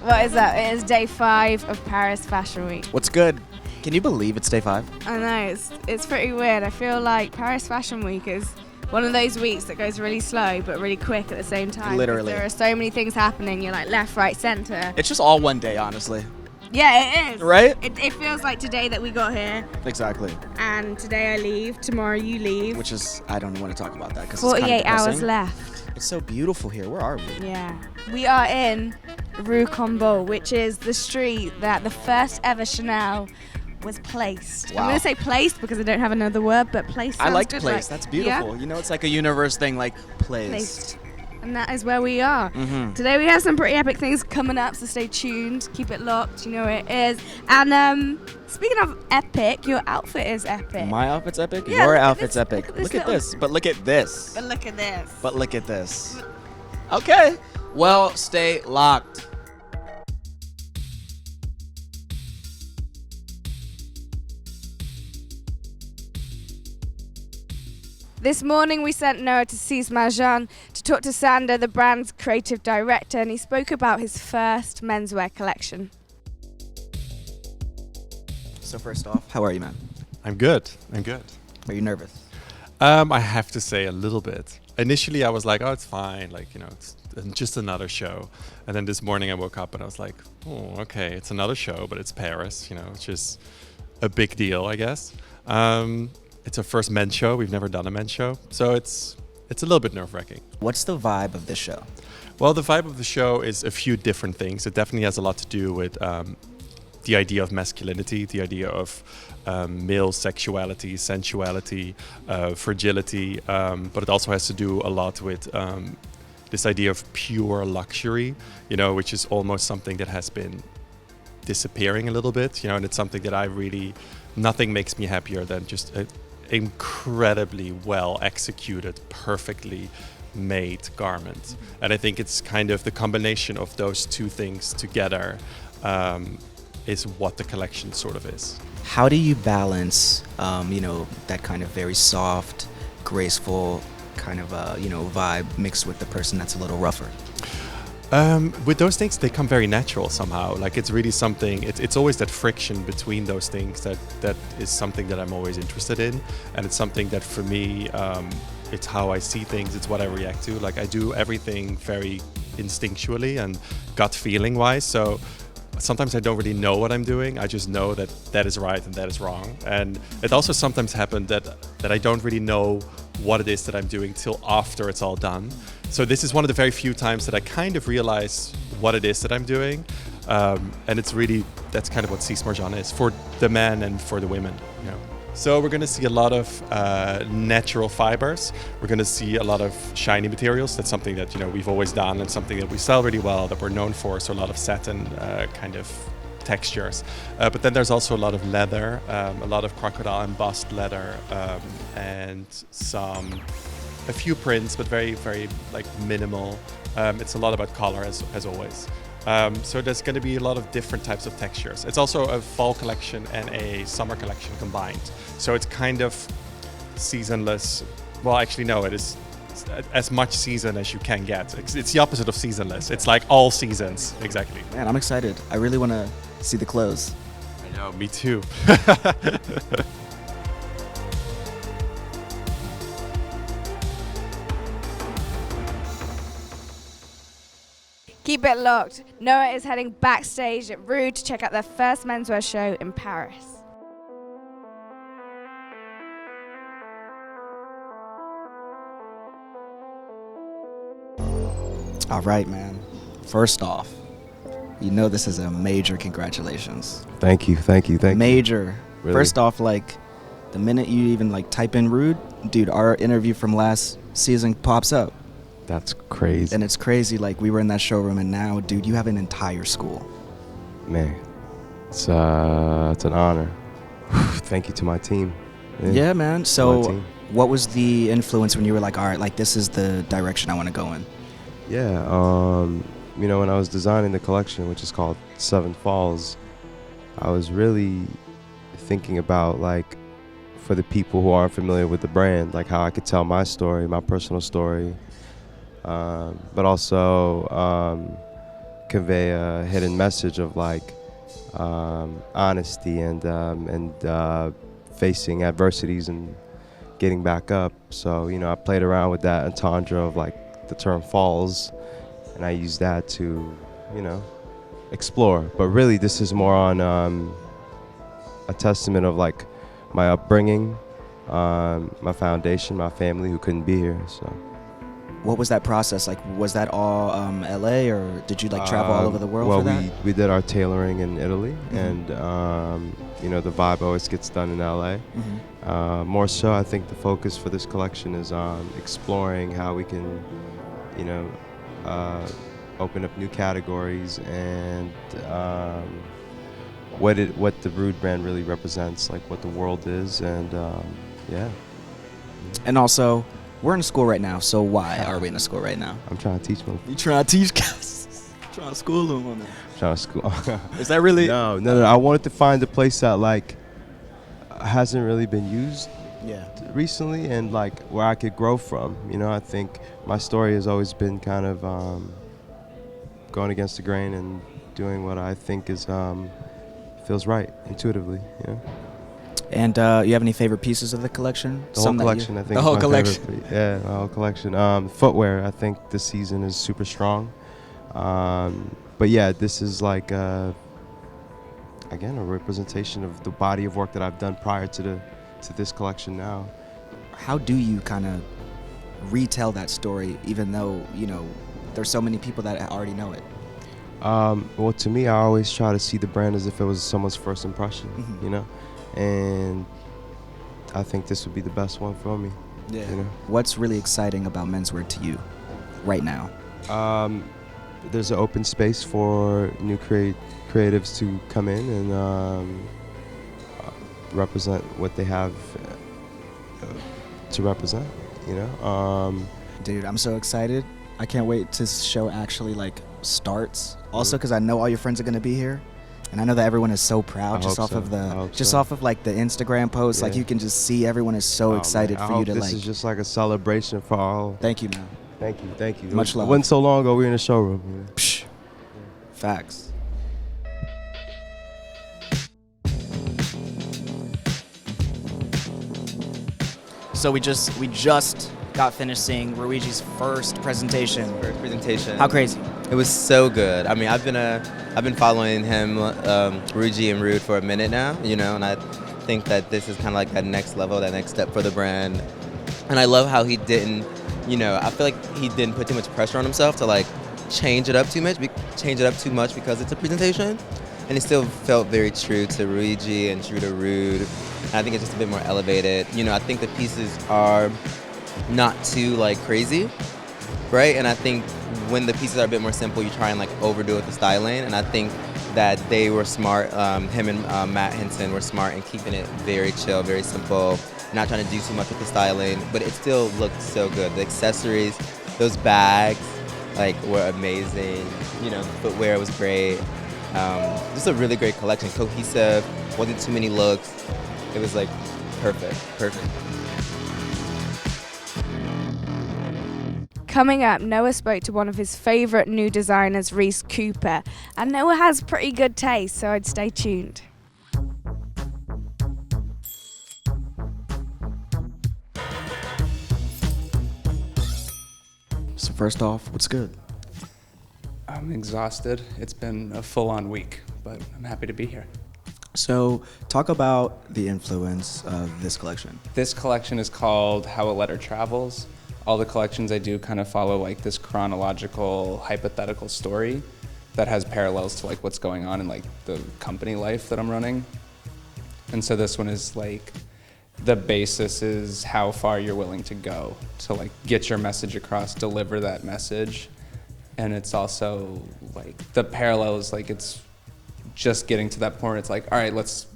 What is up? It is day 5 of Paris Fashion Week. What's good? Can you believe it's day 5? I know, it's pretty weird. I feel like Paris Fashion Week is one of those weeks that goes really slow but really quick at the same time. Literally. There are so many things happening. You're like left, right, center. It's just all one day, honestly. Yeah, it is. Right? It feels like today that we got here. Exactly. And today I leave. Tomorrow you leave. Which is, I don't want to talk about that because 48 it's kind of hours left. It's so beautiful here. Where are we? Yeah. We are in Rhude, which is the street that the first ever Chanel was placed. Wow. I'm going to say placed because I don't have another word, but placed sounds I like good. place. That's beautiful. Yeah? You know, it's like a universe thing, like placed. And that is where we are. Mm-hmm. Today we have some pretty epic things coming up, so stay tuned. Keep it locked. You know where it is. And speaking of epic, your outfit is epic. My outfit's epic? Yeah, Your look at outfit's this- epic. look at Look at this. But look at this. But look at this. But look at this. Okay. Well, stay locked. This morning we sent Noah to Sies Marjan to talk to Sander, the brand's creative director, and he spoke about his first menswear collection. So first off, how are you, man? I'm good. Are you nervous? I have to say a little bit. Initially, I was like, oh, it's fine. Like, you know, it's just another show. And then this morning I woke up and I was like, oh, okay, it's another show, but it's Paris. You know, it's just a big deal, I guess. It's our first men's show. We've never done a men's show. So it's a little bit nerve-wracking. What's the vibe of this show? Well, the vibe of the show is a few different things. It definitely has a lot to do with the idea of masculinity, the idea of male sexuality, sensuality, fragility, but it also has to do a lot with this idea of pure luxury, you know, which is almost something that has been disappearing a little bit, you know, and it's something that nothing makes me happier than just an incredibly well executed, perfectly made garment. And I think it's kind of the combination of those two things together is what the collection sort of is. How do you balance, that kind of very soft, graceful kind of, vibe mixed with the person that's a little rougher? With those things, they come very natural somehow. Like it's really something, it's always that friction between those things that is something that I'm always interested in. And it's something that for me, it's how I see things, it's what I react to. Like I do everything very instinctually and gut feeling wise. So sometimes I don't really know what I'm doing. I just know that is right and that is wrong. And it also sometimes happens that I don't really know what it is that I'm doing till after it's all done. So this is one of the very few times that I kind of realize what it is that I'm doing. And it's really, that's kind of what Sies Marjan is for the men and for the women, you know. So we're going to see a lot of natural fibers. We're going to see a lot of shiny materials. That's something that, you know, we've always done and something that we sell really well, that we're known for. So a lot of satin kind of textures. But then there's also a lot of leather, a lot of crocodile embossed leather, and a few prints, but very, very like minimal. It's a lot about color as always. So there's going to be a lot of different types of textures. It's also a fall collection and a summer collection combined. So it's kind of seasonless. Well, actually, no, it is as much season as you can get. It's the opposite of seasonless. It's like all seasons, exactly. Man, I'm excited. I really want to see the clothes. I know, me too. Keep it locked. Noah is heading backstage at Rhude to check out their first menswear show in Paris. All right, man. First off, you know this is a major congratulations. Thank you. Major. Really? First off, like, the minute you even, like, type in Rhude, dude, our interview from last season pops up. That's crazy. And it's crazy, like, we were in that showroom, and now, dude, you have an entire school. Man, it's an honor. Thank you to my team. Yeah, man. My So team. what was the influence when you were like, all right, like, this is the direction I want to go in? Yeah, when I was designing the collection, which is called Seven Falls, I was really thinking about, like, for the people who aren't familiar with the brand, like how I could tell my story, my personal story, but also convey a hidden message of like honesty and facing adversities and getting back up. So, you know, I played around with that entendre of like the term falls, and I used that to, you know, explore. But really, this is more on a testament of like my upbringing, my foundation, my family who couldn't be here. So. What was that process like? Was that all LA, or did you like travel all over the world for that? Well, we did our tailoring in Italy, and you know, the vibe always gets done in LA. More so, I think the focus for this collection is on exploring how we can, you know, open up new categories and what the Rhude brand really represents, like what the world is, and yeah. And also, we're in school right now, so why are we in a school right now? I'm trying to teach them. You trying to teach guys? Trying to school them on that? Trying to school. Is that really? No. I wanted to find a place that like hasn't really been used recently, and like where I could grow from. You know, I think my story has always been kind of going against the grain and doing what I think is feels right intuitively. You know. And you have any favorite pieces of the collection? The whole collection, I think. The whole collection. Yeah, the whole collection. Footwear, I think this season is super strong. But yeah, this is like, again, a representation of the body of work that I've done prior to this collection now. How do you kind of retell that story, even though, you know, there's so many people that already know it? Well, to me, I always try to see the brand as if it was someone's first impression, you know? And I think this would be the best one for me. Yeah. You know? What's really exciting about menswear to you right now? There's an open space for new creatives to come in and represent what they have to represent, you know? Dude, I'm so excited. I can't wait to show actually like starts. Also, because I know all your friends are going to be here. And I know that everyone is so proud off of like the Instagram posts. Yeah. Like you can just see everyone is so excited for you to like. This is just like a celebration for all. Thank you, man. Thank you. Much love. It wasn't so long ago we were in the showroom. You know? Psh. Facts. So we just got finished seeing Rhuigi's first presentation. How crazy? It was so good. I mean, I've been following him, Rhuigi and Rhude, for a minute now, you know, and I think that this is kind of like that next level, that next step for the brand. And I love how he didn't, you know, I feel like he didn't put too much pressure on himself to like change it up too much because it's a presentation. And he still felt very true to Rhuigi and true to Rhude. And I think it's just a bit more elevated. You know, I think the pieces are not too like crazy, right? And I think when the pieces are a bit more simple, you try and like overdo it with the styling. And I think that they were smart. Him and Matt Henson were smart in keeping it very chill, very simple, not trying to do too much with the styling, but it still looked so good. The accessories, those bags, like were amazing. You know, the footwear was great. Just a really great collection, cohesive, wasn't too many looks. It was like perfect. Coming up, Noah spoke to one of his favourite new designers, Reese Cooper. And Noah has pretty good taste, so I'd stay tuned. So first off, what's good? I'm exhausted. It's been a full-on week, but I'm happy to be here. So talk about the influence of this collection. This collection is called How a Letter Travels. All the collections I do kind of follow like this chronological, hypothetical story that has parallels to like what's going on in like the company life that I'm running. And so this one is like, the basis is how far you're willing to go to like get your message across, deliver that message. And it's also like the parallels, like it's just getting to that point where it's like, all right, let's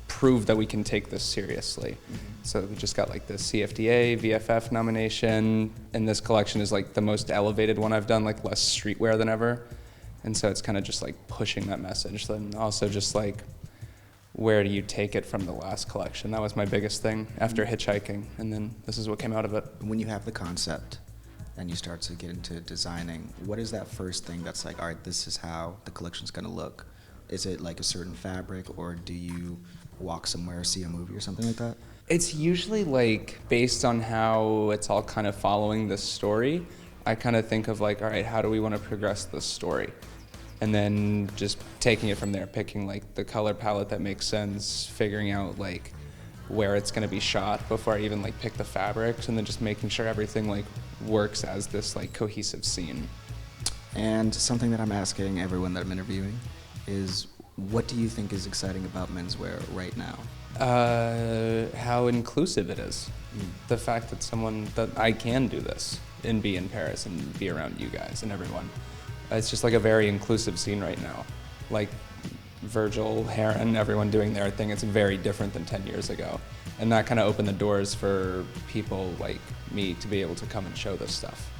prove that we can take this seriously. Mm-hmm. So we just got like the CFDA, VFF nomination, and this collection is like the most elevated one I've done, like less streetwear than ever. And so it's kind of just like pushing that message. Then also just like, where do you take it from the last collection? That was my biggest thing after hitchhiking, and then this is what came out of it. When you have the concept, and you start to get into designing, what is that first thing that's like, all right, this is how the collection's gonna look? Is it like a certain fabric, or do you walk somewhere, see a movie or something like that? It's usually like based on how it's all kind of following this story. I kind of think of like, all right, how do we want to progress this story? And then just taking it from there, picking like the color palette that makes sense, figuring out like where it's going to be shot before I even like pick the fabrics, and then just making sure everything like works as this like cohesive scene. And something that I'm asking everyone that I'm interviewing is, what do you think is exciting about menswear right now? How inclusive it is. The fact that I can do this and be in Paris and be around you guys and everyone. It's just like a very inclusive scene right now. Like Virgil, Heron, everyone doing their thing. It's very different than 10 years ago. And that kind of opened the doors for people like me to be able to come and show this stuff.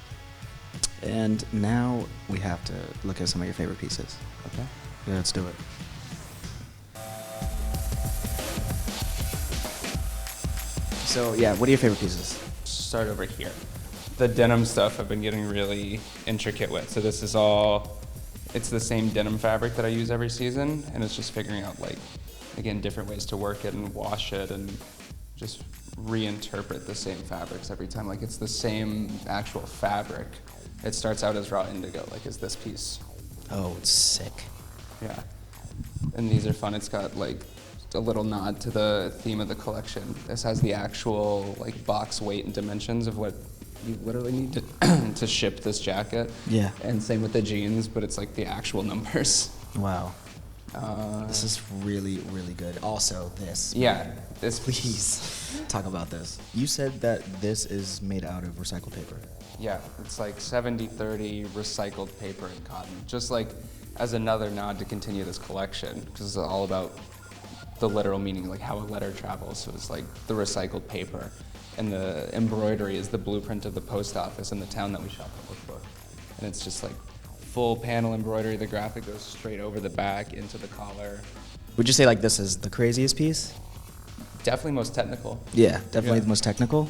And now we have to look at some of your favorite pieces. Okay. Yeah, let's do it. So yeah, what are your favorite pieces? Start over here. The denim stuff I've been getting really intricate with. So this is all, it's the same denim fabric that I use every season, and it's just figuring out like, again, different ways to work it and wash it and just reinterpret the same fabrics every time. Like it's the same actual fabric. It starts out as raw indigo, like is this piece. Oh, it's sick. Yeah. And these are fun. It's got like a little nod to the theme of the collection. This has the actual like box weight and dimensions of what you literally need to to ship this jacket. Yeah. And same with the jeans, but it's like the actual numbers. Wow. This is really, really good. Also, this. Yeah. This Please talk about this. You said that this is made out of recycled paper. Yeah, it's like 70-30 recycled paper and cotton. Just like as another nod to continue this collection, because it's all about the literal meaning, like how a letter travels. So it's like the recycled paper, and the embroidery is the blueprint of the post office in the town that we shot the book for. And it's just like full panel embroidery. The graphic goes straight over the back into the collar. Would you say like this is the craziest piece? Definitely most technical. Yeah, definitely Yeah. the most technical.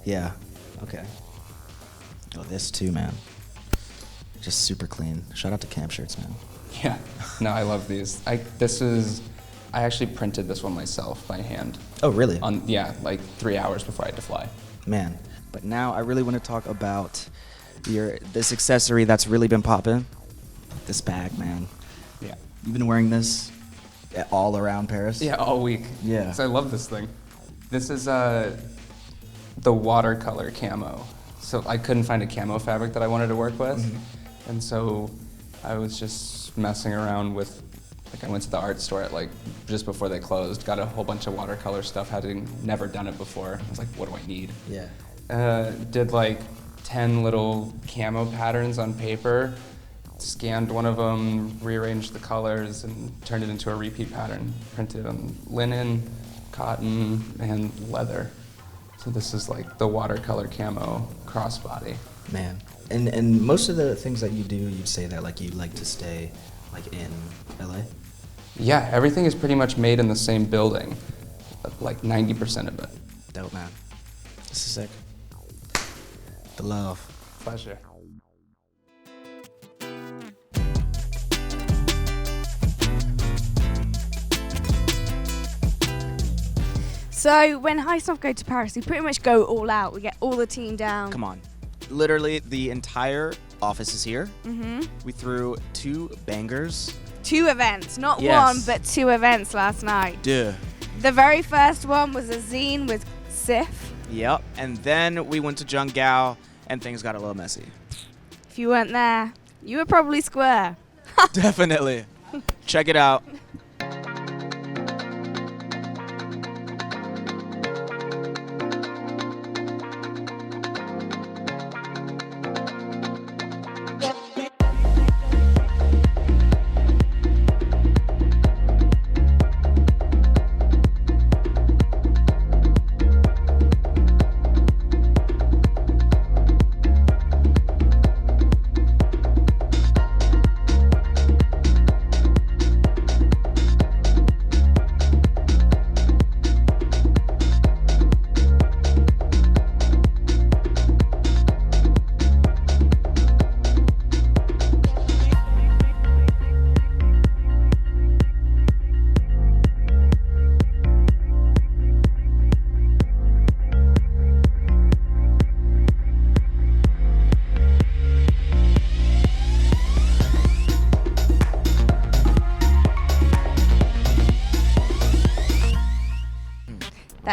Yeah. Okay. Oh, this too, man. Just super clean. Shout out to Camp Shirts, man. Yeah. No, I love these. I actually printed this one myself by hand. Oh, really? Like 3 hours before I had to fly. Man. But now I really want to talk about this accessory that's really been popping. This bag, man. Yeah. You've been wearing this all around Paris? Yeah, all week. Yeah. So I love this thing. This is the Watercolor Camo. So I couldn't find a camo fabric that I wanted to work with. Mm-hmm. And so I was just messing around with, like I went to the art store at like just before they closed, got a whole bunch of watercolor stuff, having never done it before. I was like, what do I need? Yeah. Did like 10 little camo patterns on paper, scanned one of them, rearranged the colors, and turned it into a repeat pattern. Printed on linen, cotton, and leather. So this is like the Watercolor Camo crossbody. Man. And most of the things that you do, you'd say that like you like to stay like in LA? Yeah, everything is pretty much made in the same building, like 90% of it. Dope, man. This is sick. The love. Pleasure. So when Highsnob go to Paris, we pretty much go all out. We get all the team down. Come on. Literally, the entire office is here. Mm-hmm. We threw 2 bangers. 2 events, not Yes. one, but 2 events last night. Duh. The very first one was a zine with Sif. Yep. And then we went to Jungao, and things got a little messy. If you weren't there, you were probably square. Definitely. Check it out.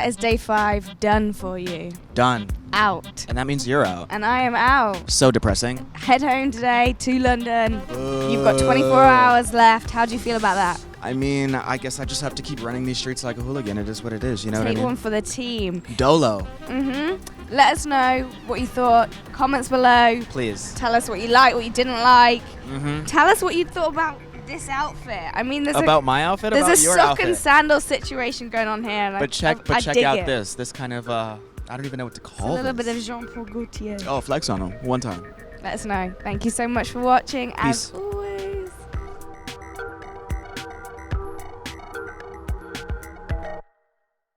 That is day 5 done for you. Done. Out. And that means you're out. And I am out. So depressing. Head home today to London. You've got 24 hours left. How do you feel about that? I mean, I guess I just have to keep running these streets like a hooligan. It is what it is, you know what I Take mean? one for the team. Dolo. Let us know what you thought. Comments below. Please. Tell us what you liked, what you didn't like. Mm-hmm. Tell us what you thought about this outfit. I mean, About my outfit? there's About a your sock outfit? and sandal situation going on here. And But check dig out it. this kind of, I don't even know what to It's call a little this. bit of Jean-Paul Gaultier. Oh, flex on him. One time. Let us know. Thank you so much for watching. Peace. Ooh,